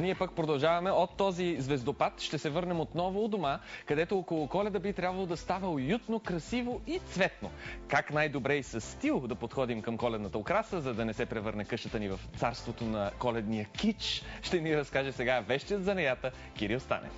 Ние пък продължаваме от този звездопад. Ще се върнем отново у дома, където около Коледа би трябвало да става уютно, красиво и цветно. Как най-добре и с стил да подходим към коледната украса, за да не се превърне къщата ни в царството на коледния кич, ще ни разкаже сега вещият занаята Кирил Станев.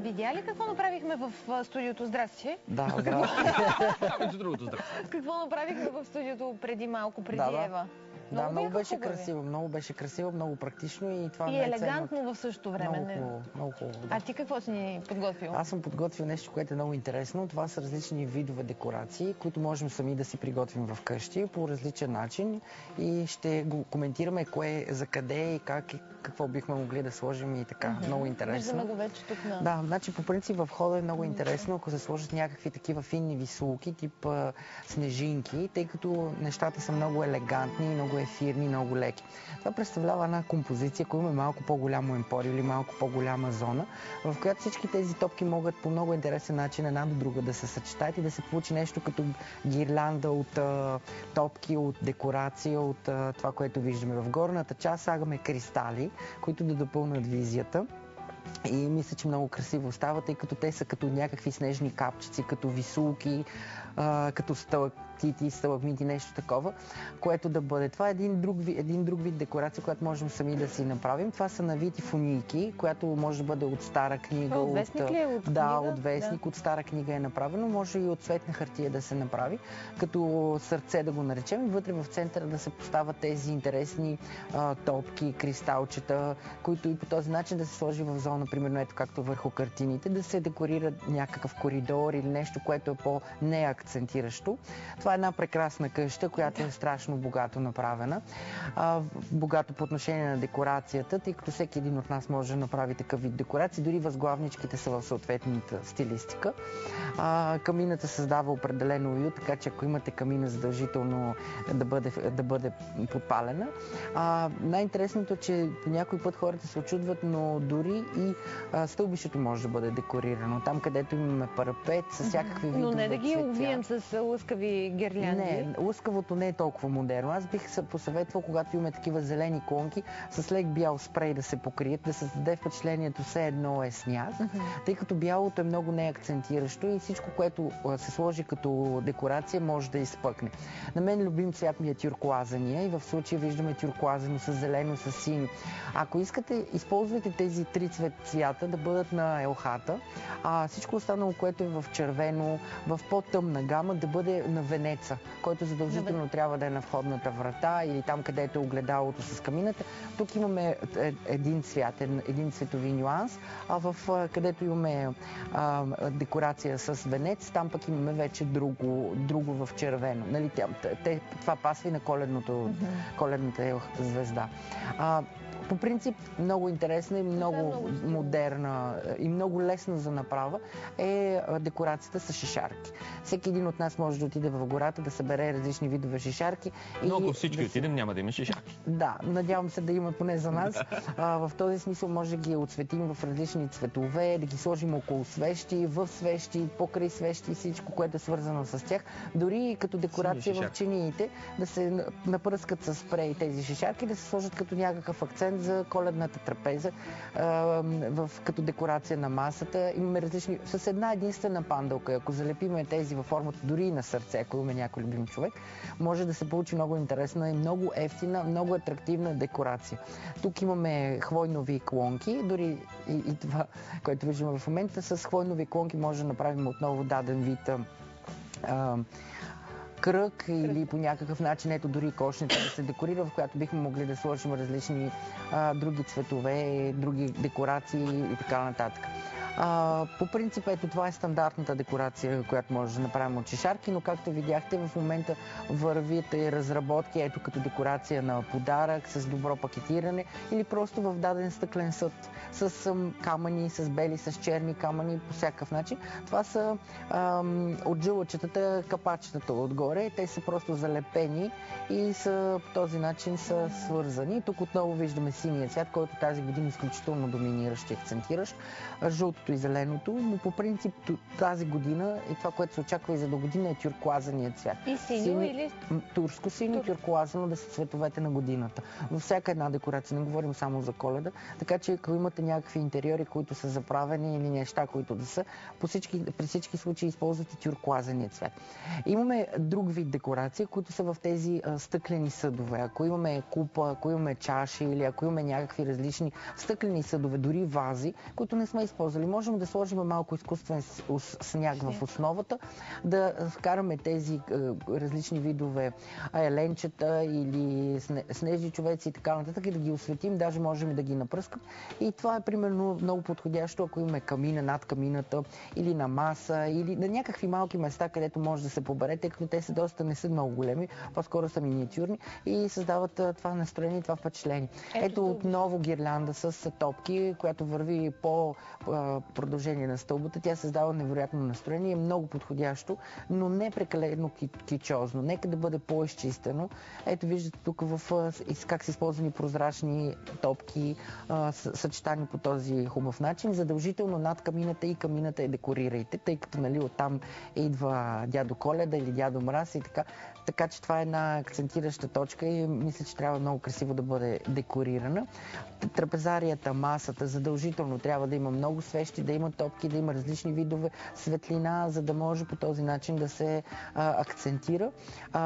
Видя ли какво направихме в студиото? Здрасти! Да, здрасти! Между другото, здрасти! Какво направихме в студиото преди малко, преди Ева? Да, много беше красиво, много практично и това и елегантно в същото време. Много хубаво. А ти какво си ни подготвил? Аз съм подготвил нещо, което е много интересно. Това са различни видове декорации, които можем сами да си приготвим вкъщи по различен начин и ще го коментираме кое, за къде и как и какво бихме могли да сложим и така. Много интересно. Виждаме го вече тук на... Да, значи по принцип в хода е много интересно, ако се сложат някакви такива финни висулки, тип снежинки, тъй като нещата са много елегантни, много ефирни, много леки. Това представлява една композиция, ако има малко по-голямо емпориум или малко по-голяма зона, в която всички тези топки могат по много интересен начин една до друга да се съчетаят и да се получи нещо като гирлянда от топки, от декорация, от това, което виждаме. В горната част слагаме кристали, които да допълнят визията. И мисля, че много красиво става, тъй като те са като някакви снежни капчици, като висулки, като сталактити, сталагмити, нещо такова, което да бъде. Това е един друг вид декорация, която можем сами да си направим. Това са навити фунийки, която може да бъде от стара книга. От вестник ли е? От книга? Да, от вестник, от стара книга е направено. Може и от цветна хартия да се направи, като сърце да го наречем. И вътре в центъра да се поставят тези интересни топки, кристалчета, които и по този начин да се сложи в зона, примерно ето както върху картините, да се декорира някакъв коридор или нещо, което е по-неакцентиращо. Това е една прекрасна къща, която е страшно богато направена. Богато по отношение на декорацията, тъй като всеки един от нас може да направи такъв вид декорации. Дори възглавничките са в съответната стилистика. Камината създава определено уют, така че ако имате камина, задължително да бъде подпалена. Най-интересното е, че по някой път хората се очудват, но дори и стълбището може да бъде декорирано. Там, където имаме парапет с всякакви видове. Но не да ги обвием с лъскави гирлянди. Не, лъскавото не е толкова модерно. Аз бих се посъветвал, когато имаме такива зелени клонки, с лек бял спрей да се покрият, да създаде впечатлението все едно е сняг, тъй като бялото е много неакцентиращо и всичко, което се сложи като декорация, може да изпъкне. На мен любим цвят ми е тюркоазания и в случая виждаме тюркоазено с зелено, с синьо. Ако искате, използвайте тези три цвята да бъдат на елхата, а всичко останало, което е в червено, в по-тъмна гама, да бъде на венеца, който задължително трябва да е на входната врата или там, където е огледалото с камината. Тук имаме един цвят, един цветови нюанс, а където имаме декорация с венец, там пък имаме вече друго в червено. Нали, това пасва и на коледната звезда. По принцип, много интересна и много модерна и много лесна за направа е декорацията с шишарки. Всеки един от нас може да отиде в гората, да събере различни видове шишарки. Но ако всички отидем, няма да има шишарки. Да, надявам се да има поне за нас. В този смисъл може да ги отцветим в различни цветове, да ги сложим около свещи, в свещи, покрай свещи и всичко, което е свързано с тях. Дори като декорация в чиниите да се напръскат с спрей тези шишарки, да се сложат като някакъв акцент за коледната трапеза, като декорация на масата. Имаме различни... С една единствена пандълка, ако залепиме тези във формата дори и на сърце, ако имаме някой любим човек, може да се получи много интересна и много ефтина, много атрактивна декорация. Тук имаме хвойнови клонки, дори и това, което виждаме в момента, с хвойнови клонки може да направим отново даден вид кръг или по някакъв начин, ето дори кошница да се декорира, в която бихме могли да сложим различни други цветове, други декорации и така нататък. По принцип, ето това е стандартната декорация, която може да направим от шишарки, но както видяхте, в момента вървят и разработки, ето като декорация на подарък, с добро пакетиране или просто в даден стъклен съд, с камъни, с бели, с черни камъни, по всякакъв начин. Това са от жълъчетата, капачетата отгоре, те са просто залепени и са, по този начин са свързани. Тук отново виждаме синия цвят, който тази година е изключително доминиращ и акцентиращ, жълтото и зеленото, но по принцип тази година и това, което се очаква и за до година е тюркуазеният цвят. И синьо или? Турско синьо, тюркуазено да са цветовете на годината. Във всяка една декорация, не говорим само за Коледа, така че ако имате някакви интериори, които са заправени или неща, които да са, при всички случаи използвате тюркуазения цвят. Имаме друг вид декорации, които са в тези стъклени съдове. Ако имаме купа, ако имаме чаши или ако имаме някакви различни стъклени съдове, дори вази, които не сме използвали, можем да сложим малко изкуствен сняг в основата, да вкараме тези различни видове еленчета или снежни човеци и така нататък и да ги осветим, даже можем да ги напръскам. И това е примерно много подходящо, ако имаме камина над камината или на маса или на някакви малки места, където може да се побере, тъй като те са не са много големи, по-скоро са миниатюрни и създават това настроение и това впечатление. Ето отново гирлянда с топки, която върви по продължение на стълбата. Тя създава невероятно настроение, е много подходящо, но не прекалено кичозно. Нека да бъде по-изчистено. Ето виждате тук как са използвани прозрачни топки, съчетани по този хубав начин. Задължително над камината и камината декорирайте, тъй като оттам идва дядо Коледа или дядо Мраз и така. Така че това е една акцентираща точка и мисля, че трябва много красиво да бъде декорирана. Трапезарията, масата, задължително трябва да има много свещи, да има топки, да има различни видове светлина, за да може по този начин да се акцентира.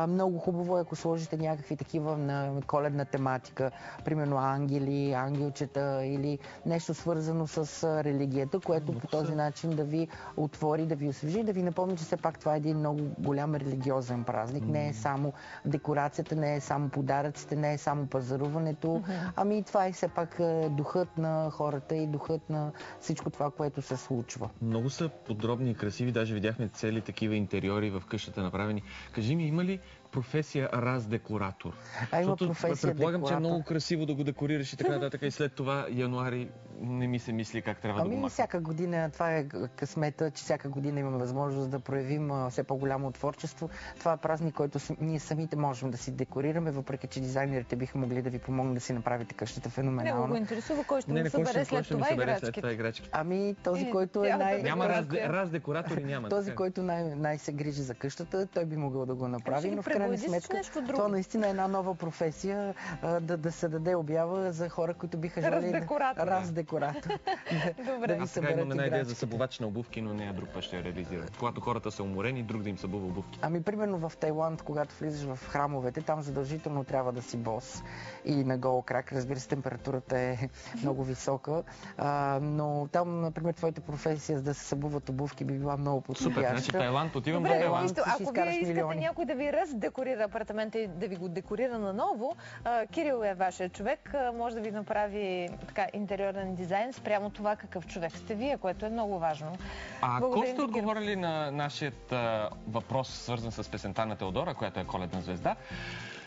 Много хубаво е, ако сложите някакви такива на коледна тематика, примерно ангели, ангелчета или нещо свързано с религията, което по този начин да ви отвори, да ви освежи, да ви напомни, че все пак това е един много голям религиозен празник. Не е само декорацията, не е само подаръците, не е само пазаруването, ами това е все пак духът на хората и духът на всичко това, което се случва. Много са подробни и красиви, даже видяхме цели такива интериори в къщата направени. Кажи ми, има ли професия раздекоратор? Има професия предполагам, декоратор. че е много красиво да го декорираш и така нататък и след това януари не ми се мисли как трябва да го махам. Всяка година, това е късмета, че всяка година имаме възможност да проявим все по-голямо творчество. Това е празник, който ние самите можем да си декорираме, въпреки че дизайнерите биха могли да ви помогнат да си направите къщата феноменално. Много го интересува кой ще му събере след това играчките. Ами този, който е Няма раздекоратори, няма. Този, който най се грижи за къщата, той би могъл да го направи, но в крайна сметка това наистина е една нова професия, да се даде обява за хора, които биха желали раздекоратор. Добре. Аз сега имам една идея за събувач на обувки, но не друг път ще я реализирам. Когато хората са уморени, друг да им събува обувки. Ами примерно в Тайланд, когато влизаш в храмовете, там задължително трябва да си бос и на гол крак. Разбира се, температурата е много висока, но там, например, твоята професия да се събуват обувки би била много подходяща. Супер, значи Тайланд, отивам в Тайланд. Ако вие искате някой да ви раздекорира апартамента и да ви го декорира наново, Кирил е вашия човек, може да ви направи така интериорен дизайн спрямо това какъв човек сте вие, което е много важно. Ако сте отговорили на нашият въпрос, свързан с песента на Теодора, която е Коледна звезда,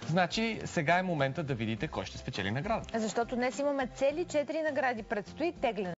значи сега е момента да видите кой ще спечели награда. Защото днес имаме цели 4 награди. Предстои тегляне.